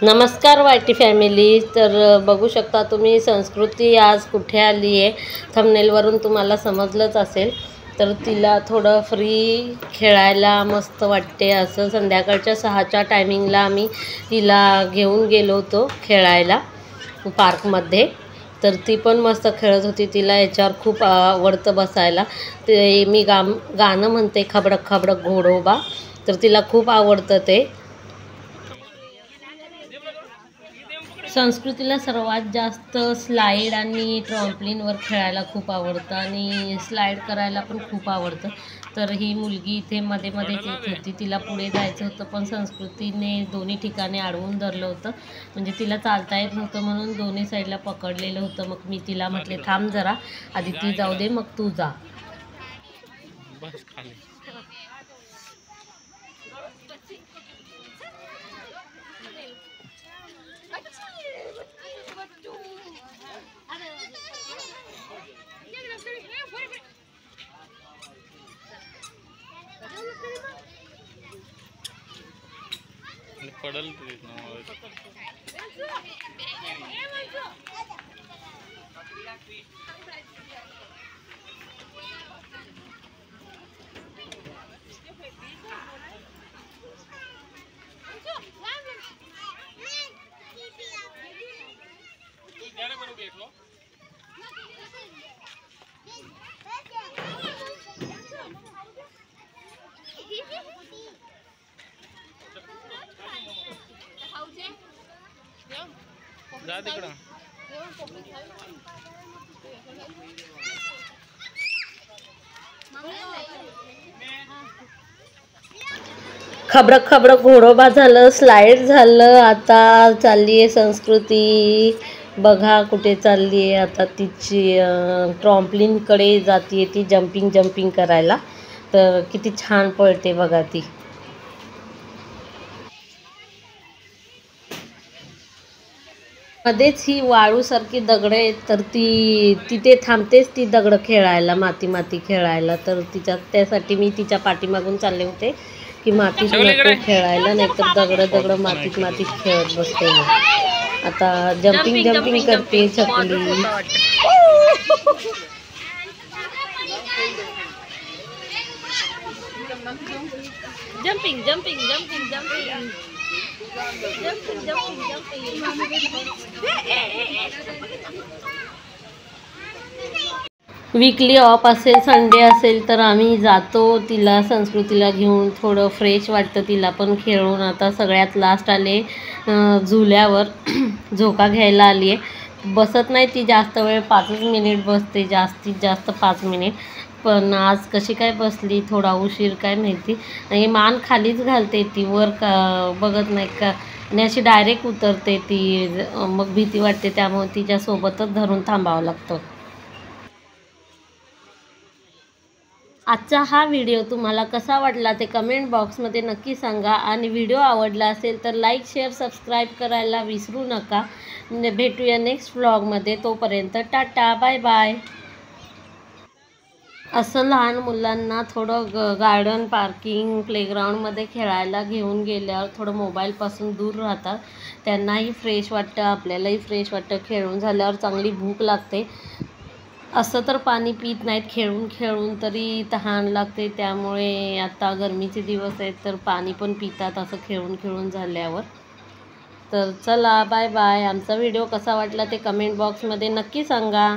नमस्कार YT family. तर बघू शकता तुम्ही संस्कृती आज कुठे आली आहे. थंबनेलवरून तुम्हाला समजलंच असेल. तर तिला थोडं फ्री खेळायला मस्त वाटते. असं संध्याकाळच्या 6च्या टायमिंगला आम्ही तिला घेऊन गेलो होतो खेळायला पार्कमध्ये. तर ती पण मस्त खेळत होती. तिला याच्यावर खूप आवडतं बसायला. ते मी गाणं म्हणते, खबडक खबडक घोडोबा. तर तिला खूप आवडतं ते. संस्कृतीला सर्वात जास्त स्लाईड आणि ट्रॉम्पलिनवर खेळायला खूप आवडतं आणि स्लाईड करायला पण खूप आवडतं. तर ही मुलगी इथे मध्ये येत होती. तिला पुढे जायचं होतं, पण संस्कृतीने दोन्ही ठिकाणी अडवून धरलं होतं. म्हणजे तिला चालता येत नव्हतं, म्हणून दोन्ही साईडला पकडलेलं होतं. मग मी तिला म्हटले, थांब जरा, आधी ती जाऊ दे, मग तू जा. पडल जा तिकडं. खबडक खबडक घोडोबा झालं, स्लाईड झालं. आता चालली आहे संस्कृती. बघा कुठे चालली आहे आता. तिची ट्रॉम्पलिनकडे जाते ती, जम्पिंग करायला. तर किती छान पळते बघा ती. मध्येच ही वाळूसारखी दगडं आहेत. तर ती तिथे थांबतेच ती दगडं खेळायला, माती खेळायला. तर त्यासाठी मी तिच्या पाठीमागून चालले होते की मातीत नको खेळायला, नाहीतर दगडं मातीत खेळत बसते. आता जम्पिंग करते छकुली. जम्पिंग. वीकली ऑफ असेल, संडे असेल, तर आम्ही जातो तिला, संस्कृतीला घेऊन. थोडं फ्रेश वाटतं तिला पण खेळून. आता सगळ्यात लास्ट आले झुल्यावर. झोका घ्यायला आली आहे. बसत नाही ती जास्त वेळ, 5 मिनिट बसते, जास्तीत जास्त 5 मिनिट. पण आज कशी काय बसली, थोडा उशीर काय माहिती. आणि मान खालीच घालते ती, वर का बघत नाही का. आणि अशी डायरेक्ट उतरते ती. मग भीती वाटते, त्यामुळे तिच्यासोबतच धरून थांबावं लागतं. आजचा हा व्हिडिओ तुम्हाला कसा वाटला ते कमेंट बॉक्समध्ये नक्की सांगा. आणि व्हिडिओ आवडला असेल तर लाईक, शेअर, सबस्क्राईब करायला विसरू नका. भेटूया नेक्स्ट व्लॉगमध्ये. तोपर्यंत टाटा, बाय बाय. असं लहान मुलांना थोडं गार्डन, पार्किंग, प्लेग्राऊंडमध्ये खेळायला घेऊन गेल्यावर थोडं मोबाईलपासून दूर राहतात. त्यांनाही फ्रेश वाटतं, आपल्यालाही फ्रेश वाटतं. खेळून झाल्यावर चांगली भूक लागते. असं तर पाणी पित नाहीत, खेळून तरी तहान लागते. त्यामुळे आता गरमीचे दिवस आहेत, तर पाणी पण पितात असं खेळून झाल्यावर. तर चला, बाय बाय. आमचा व्हिडिओ कसा वाटला ते कमेंट बॉक्समध्ये नक्की सांगा.